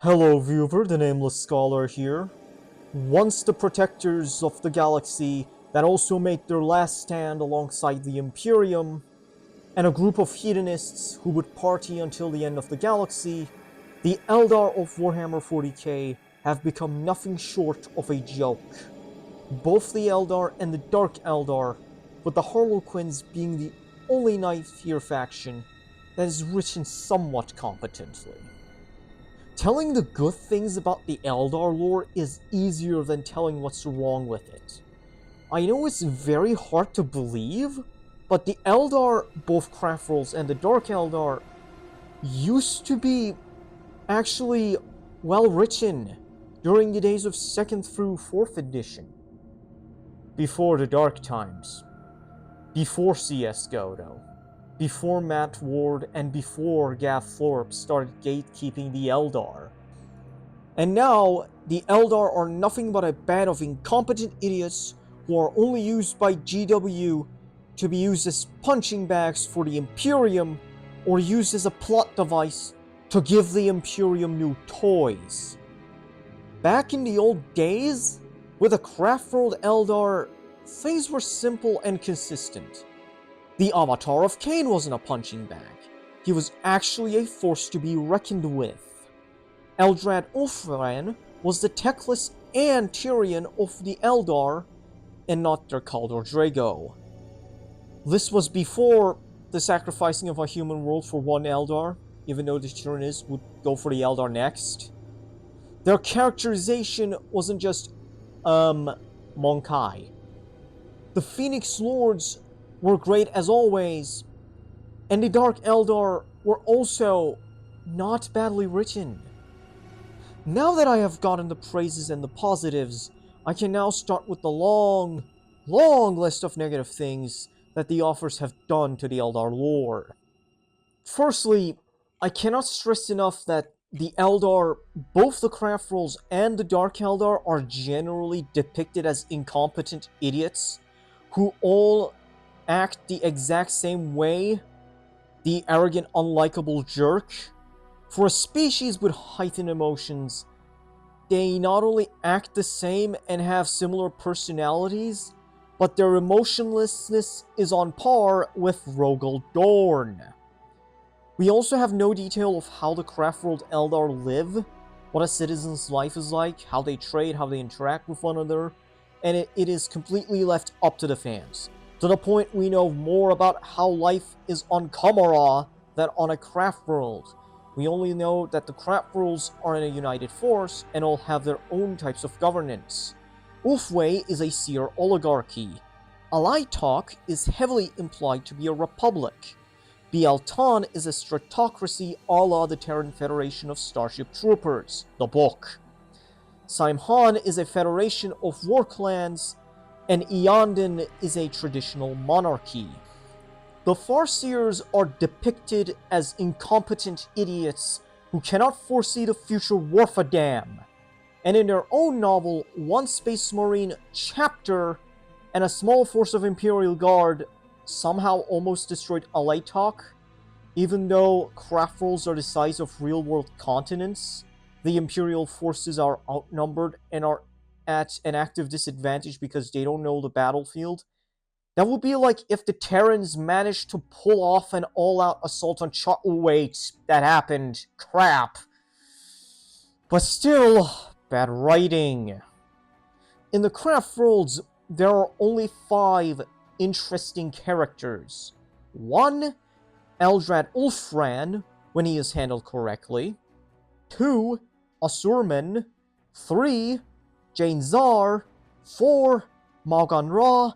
Hello viewer, the Nameless Scholar here. Once the protectors of the galaxy that also make their last stand alongside the Imperium, and a group of hedonists who would party until the end of the galaxy, the Eldar of Warhammer 40k have become nothing short of a joke. Both the Eldar and the Dark Eldar, with the Harlequins being the only Ninth-tier faction that is written somewhat competently. Telling the good things about the Eldar lore is easier than telling what's wrong with it. I know it's very hard to believe, but the Eldar, both Craftworlds and the Dark Eldar, used to be actually well written during the days of 2nd through 4th edition. Before the Dark Times. Before CS Goto. Before Matt Ward and before Gav Thorpe started gatekeeping the Eldar. And now, the Eldar are nothing but a band of incompetent idiots who are only used by GW to be used as punching bags for the Imperium or used as a plot device to give the Imperium new toys. Back in the old days, with a Craftworld Eldar, things were simple and consistent. The Avatar of Khaine wasn't a punching bag. He was actually a force to be reckoned with. Eldrad Ulfran was the Teclis and Tyrion of the Eldar, and not their Kaldor Drago. This was before the sacrificing of a human world for one Eldar, even though the Tyranids would go for the Eldar next. Their characterization wasn't just, Monkai. The Phoenix Lords were great as always, and the Dark Eldar were also not badly written. Now that I have gotten the praises and the positives, I can now start with the long list of negative things that the authors have done to the Eldar lore. Firstly, I cannot stress enough that the Eldar, both the Craftworlds and the Dark Eldar, are generally depicted as incompetent idiots who all act the exact same way, the arrogant, unlikable jerk. For a species with heightened emotions, they not only act the same and have similar personalities, but their emotionlessness is on par with Rogel Dorn. We also have no detail of how the Craftworld Eldar live, what a citizen's life is like, how they trade, how they interact with one another, and it is completely left up to the fans. To the point we know more about how life is on Kamara than on a Craftworld. We only know that the Craftworlds are in a united force and all have their own types of governance. Ulfway is a seer oligarchy. Alaitok is heavily implied to be a republic. Bialtan is a stratocracy a la the Terran Federation of Starship Troopers, the book. Saimhan is a federation of war clans, and Eondon is a traditional monarchy. The Farseers are depicted as incompetent idiots who cannot foresee the future worth a damn. And in their own novel, one Space Marine chapter and a small force of Imperial Guard somehow almost destroyed Alaitok. Even though Craftworlds are the size of real-world continents, the Imperial forces are outnumbered and are at an active disadvantage because they don't know the battlefield. That would be like if the Terrans managed to pull off an all-out assault on wait, that happened. Crap. But still, bad writing. In the Craftworlds, there are only 5 interesting characters. 1, Eldrad Ulfran, when he is handled correctly. 2, Asurman. 3, Jane Zar. 4, Malgan Ra.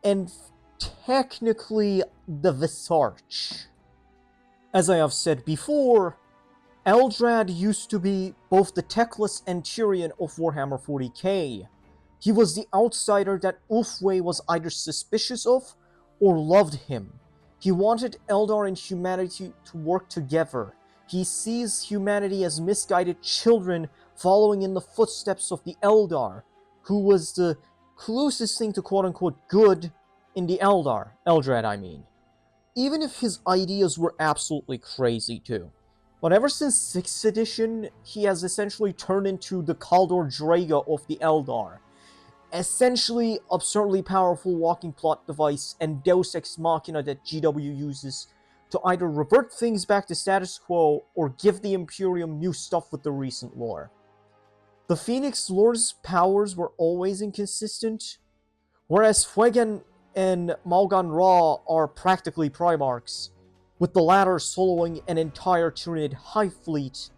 And technically the Visarch. As I have said before, Eldrad used to be both the Teclis and Tyrion of Warhammer 40k. He was the outsider that Ulfway was either suspicious of or loved him. He wanted Eldar and humanity to work together. He sees humanity as misguided children following in the footsteps of the Eldar, who was the closest thing to quote-unquote good in the Eldrad I mean. Even if his ideas were absolutely crazy too. But ever since 6th edition, he has essentially turned into the Kaldor Draga of the Eldar. Essentially, absurdly powerful walking plot device and Deus Ex Machina that GW uses to either revert things back to status quo or give the Imperium new stuff with the recent lore. The Phoenix Lord's powers were always inconsistent, whereas Fuegan and Malgan Ra are practically Primarchs, with the latter soloing an entire Tyranid hive fleet.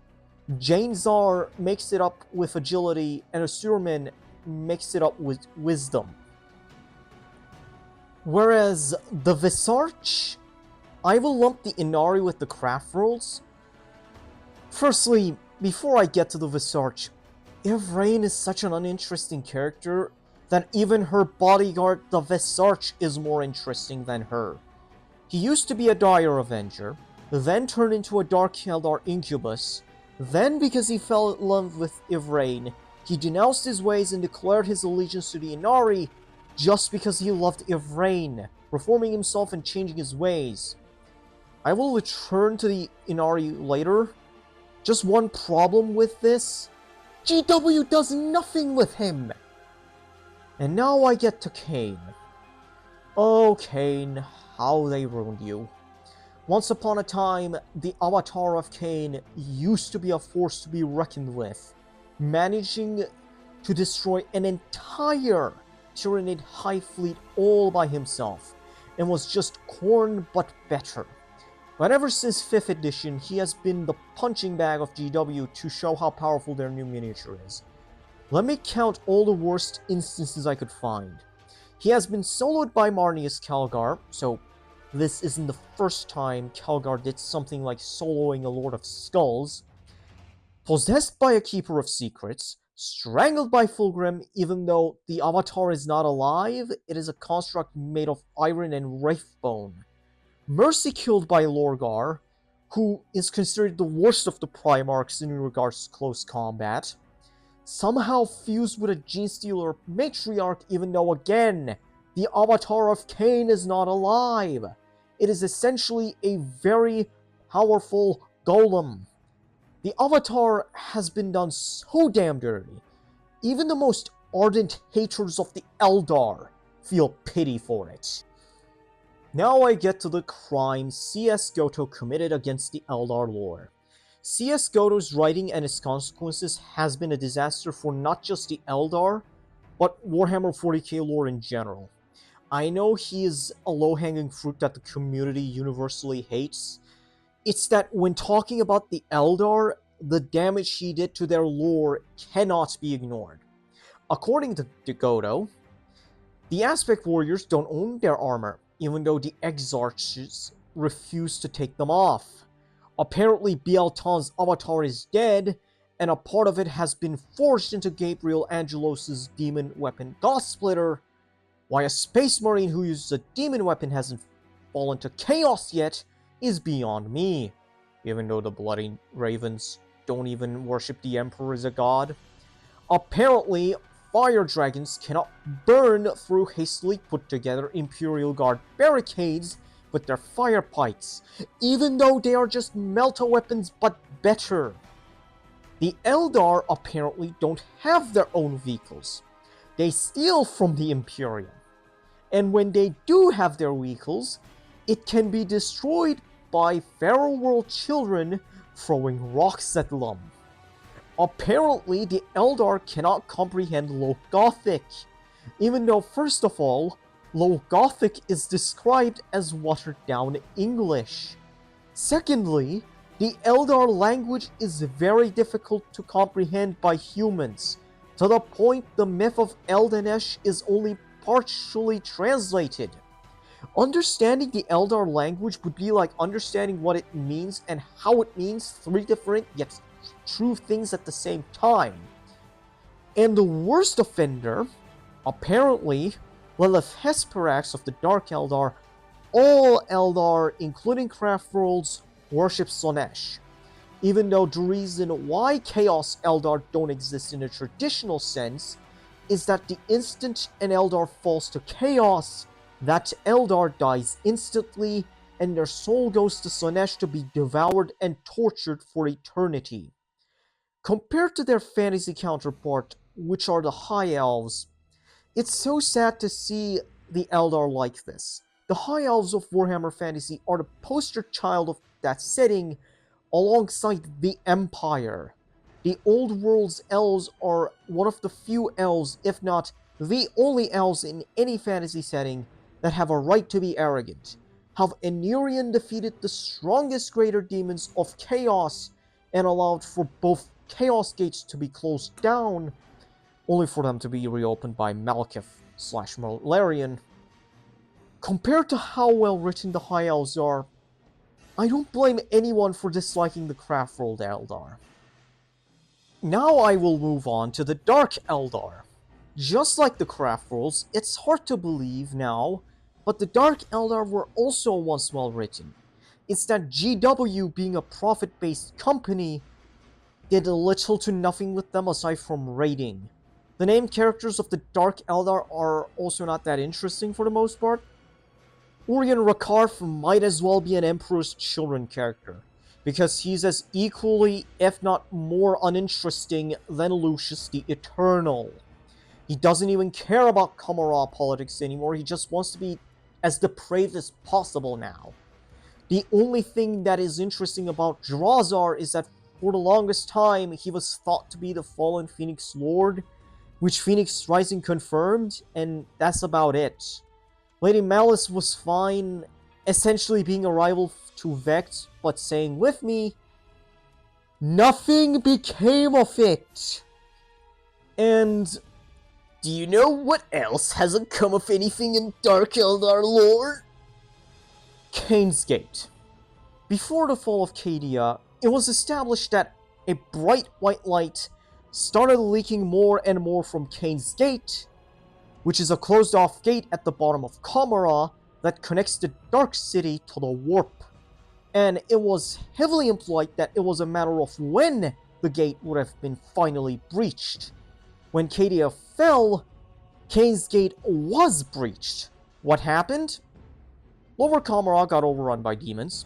Jane Zar makes it up with agility, and Asurman makes it up with wisdom. Whereas the Visarch, I will lump the Ynnari with the Craftworlds. Firstly, before I get to the Visarch, Yvraine is such an uninteresting character that even her bodyguard, the Visarch, is more interesting than her. He used to be a Dire Avenger, then turned into a Dark Eldar incubus, then because he fell in love with Yvraine, he denounced his ways and declared his allegiance to the Ynnari just because he loved Yvraine, reforming himself and changing his ways. I will return to the Ynnari later. Just one problem with this: GW does nothing with him! And now I get to Khaine. Oh, Khaine, how they ruined you. Once upon a time, the Avatar of Khaine used to be a force to be reckoned with, managing to destroy an entire Tyranid hive fleet all by himself, and was just corn but better. But ever since 5th edition, he has been the punching bag of GW to show how powerful their new miniature is. Let me count all the worst instances I could find. He has been soloed by Marneus Calgar, so this isn't the first time Calgar did something like soloing a Lord of Skulls. Possessed by a Keeper of Secrets, strangled by Fulgrim even though the Avatar is not alive, it is a construct made of iron and wraithbone. Mercy killed by Lorgar, who is considered the worst of the Primarchs in regards to close combat. Somehow fused with a Genestealer Matriarch even though, again, the Avatar of Khaine is not alive. It is essentially a very powerful golem. The Avatar has been done so damn dirty. Even the most ardent haters of the Eldar feel pity for it. Now I get to the crime C.S. Goto committed against the Eldar lore. C.S. Goto's writing and its consequences has been a disaster for not just the Eldar, but Warhammer 40k lore in general. I know he is a low-hanging fruit that the community universally hates. It's that when talking about the Eldar, the damage he did to their lore cannot be ignored. According to Goto, the Aspect Warriors don't own their armor, even though the Exarchs refuse to take them off. Apparently Bialtan's avatar is dead, and a part of it has been forged into Gabriel Angelos' demon weapon Godsplitter. Why a Space Marine who uses a demon weapon hasn't fallen to chaos yet is beyond me, even though the Bloody Ravens don't even worship the Emperor as a god. Apparently, fire dragons cannot burn through hastily put together Imperial Guard barricades with their fire pikes, even though they are just melta weapons but better. The Eldar apparently don't have their own vehicles. They steal from the Imperium. And when they do have their vehicles, it can be destroyed by Pharaoh World children throwing rocks at them. Apparently, the Eldar cannot comprehend Low Gothic, even though, first of all, Low Gothic is described as watered-down English. Secondly, the Eldar language is very difficult to comprehend by humans, to the point the myth of Eldanesh is only partially translated. Understanding the Eldar language would be like understanding what it means and how it means three different yet true things at the same time. And the worst offender, apparently, Lilith Hesperax of the Dark Eldar, all Eldar, including Craftworlds, worship Slaanesh. Even though the reason why Chaos Eldar don't exist in a traditional sense is that the instant an Eldar falls to Chaos, that Eldar dies instantly, and their soul goes to Slaanesh to be devoured and tortured for eternity. Compared to their fantasy counterpart, which are the High Elves, it's so sad to see the Eldar like this. The High Elves of Warhammer Fantasy are the poster child of that setting alongside the Empire. The Old World's elves are one of the few elves, if not the only elves in any fantasy setting, that have a right to be arrogant. Have Ynnari defeated the strongest greater demons of chaos and allowed for both chaos gates to be closed down, only for them to be reopened by Malekith/Malarian. Compared to how well written the High Elves are, I don't blame anyone for disliking the Craftworld Eldar. Now I will move on to the Dark Eldar. Just like the Craftworlds, it's hard to believe now, but the Dark Eldar were also once well written. It's that GW, being a profit-based company, did little to nothing with them aside from raiding. The named characters of the Dark Eldar are also not that interesting for the most part. Urian Rakarth might as well be an Emperor's Children character, because he's as equally, if not more uninteresting than Lucius the Eternal. He doesn't even care about Kamara politics anymore, he just wants to be as depraved as possible now. The only thing that is interesting about Drazar is that for the longest time he was thought to be the fallen Phoenix Lord, which Phoenix Rising confirmed, and that's about it. Lady Malice was fine, essentially being a rival to Vect, but saying with me, nothing became of it. And do you know what else hasn't come of anything in Dark Eldar lore? Khaine's Gate. Before the fall of Cadia, it was established that a bright white light started leaking more and more from Khaine's Gate, which is a closed-off gate at the bottom of Kamara that connects the Dark City to the Warp. And it was heavily implied that it was a matter of when the gate would have been finally breached. When Cadia fell, Khaine's Gate was breached. What happened? Lower Kamara got overrun by demons,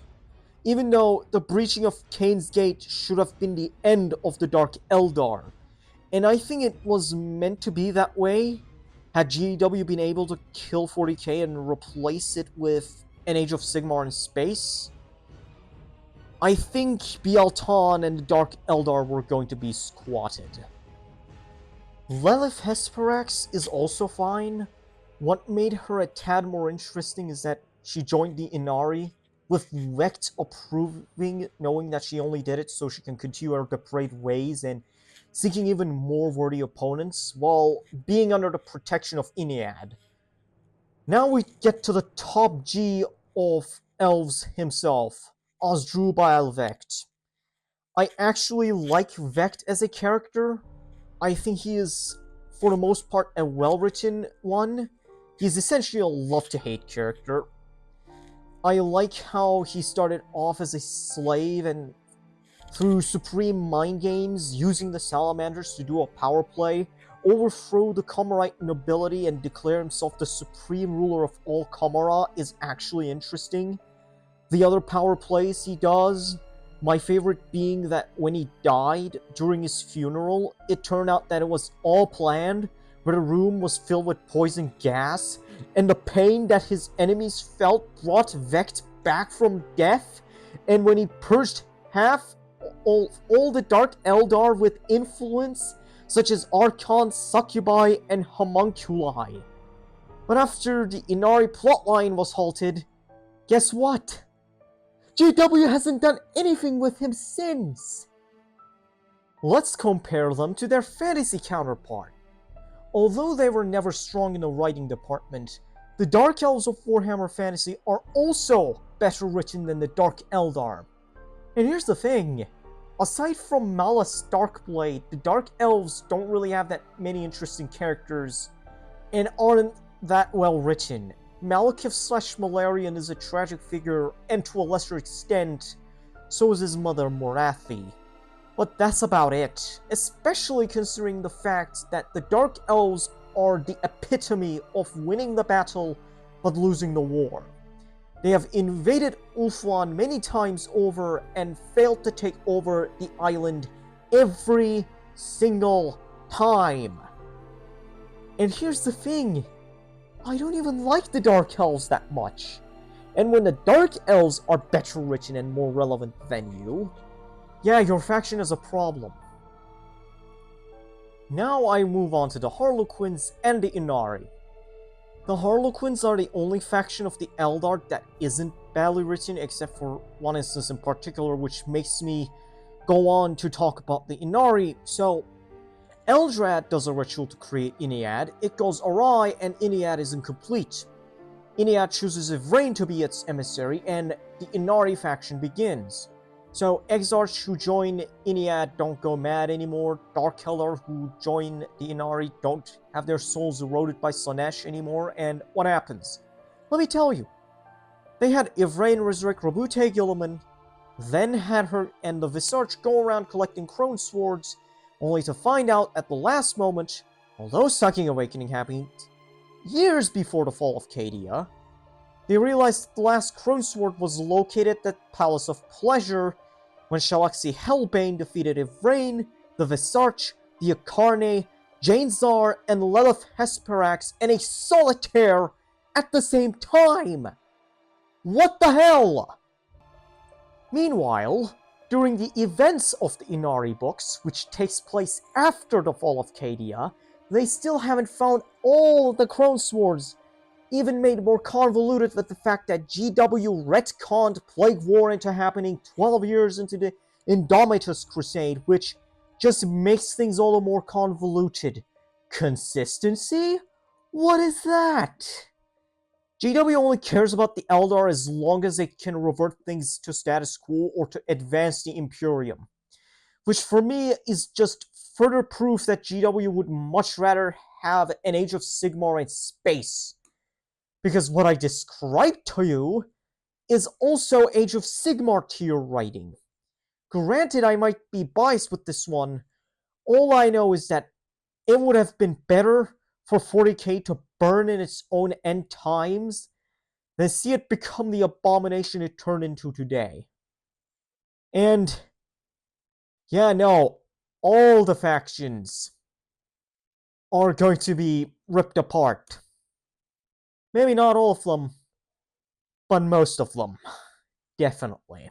even though the breaching of Khaine's Gate should have been the end of the Dark Eldar. And I think it was meant to be that way. Had GW been able to kill 40k and replace it with an Age of Sigmar in space, I think Bialtan and the Dark Eldar were going to be squatted. Lelith Hesperax is also fine. What made her a tad more interesting is that she joined the Ynnari, with Vect approving, knowing that she only did it so she can continue her depraved ways and seeking even more worthy opponents, while being under the protection of Inead. Now we get to the top G of elves himself, Osdrubal Vect. I actually like Vect as a character. I think he is, for the most part, a well-written one. He's essentially a love-to-hate character. I like how he started off as a slave and through supreme mind games, using the salamanders to do a power play, overthrow the Kamarite nobility and declare himself the supreme ruler of all Kamara is actually interesting. The other power plays he does, my favorite being that when he died during his funeral, it turned out that it was all planned, but the room was filled with poison gas, and the pain that his enemies felt brought Vect back from death, and when he purged half all the Dark Eldar with influence, such as Archons, Succubi, and Homunculi. But after the Ynnari plotline was halted, guess what? GW hasn't done anything with him since! Let's compare them to their fantasy counterpart. Although they were never strong in the writing department, the Dark Elves of Warhammer Fantasy are also better written than the Dark Eldar. And here's the thing, aside from Malus Darkblade, the Dark Elves don't really have that many interesting characters and aren't that well written. Malekith/Malarian is a tragic figure, and to a lesser extent, so is his mother Morathi. But that's about it, especially considering the fact that the Dark Elves are the epitome of winning the battle but losing the war. They have invaded Ulthuan many times over and failed to take over the island every single time. And here's the thing, I don't even like the Dark Elves that much. And when the Dark Elves are better written and more relevant than you, yeah, your faction is a problem. Now I move on to the Harlequins and the Ynnari. The Harlequins are the only faction of the Eldar that isn't badly written, except for one instance in particular, which makes me go on to talk about the Ynnari. So, Eldrad does a ritual to create Yniad, it goes awry, and Yniad is incomplete. Yniad chooses Yvraine to be its emissary, and the Ynnari faction begins. So, Exarchs who join Yniad don't go mad anymore, Dark Eldar who join the Ynnari don't have their souls eroded by Slaanesh anymore, and what happens? Let me tell you. They had Yvraine resurrect Rabute Gilliman, then had her and the Visarch go around collecting Crone Swords, only to find out at the last moment, although Sucking Awakening happened years before the fall of Cadia, they realized that the last Crone Sword was located at the Palace of Pleasure when Shalaxi Hellbane defeated Yvraine, the Visarch, the Akarne, Janezar, and Lelith Hesperax in a solitaire at the same time! What the hell? Meanwhile, during the events of the Ynnari books, which takes place after the fall of Cadia, they still haven't found all the Crone Swords, even made more convoluted with the fact that GW retconned Plague War into happening 12 years into the Indomitus Crusade, which just makes things all the more convoluted. Consistency? What is that? GW only cares about the Eldar as long as they can revert things to status quo or to advance the Imperium. Which for me is just further proof that GW would much rather have an Age of Sigmar in space. Because what I described to you is also Age of Sigmar tier writing. Granted, I might be biased with this one. All I know is that it would have been better for 40k to burn in its own end times than see it become the abomination it turned into today. And yeah, no, all the factions are going to be ripped apart. Maybe not all of them, but most of them. Definitely.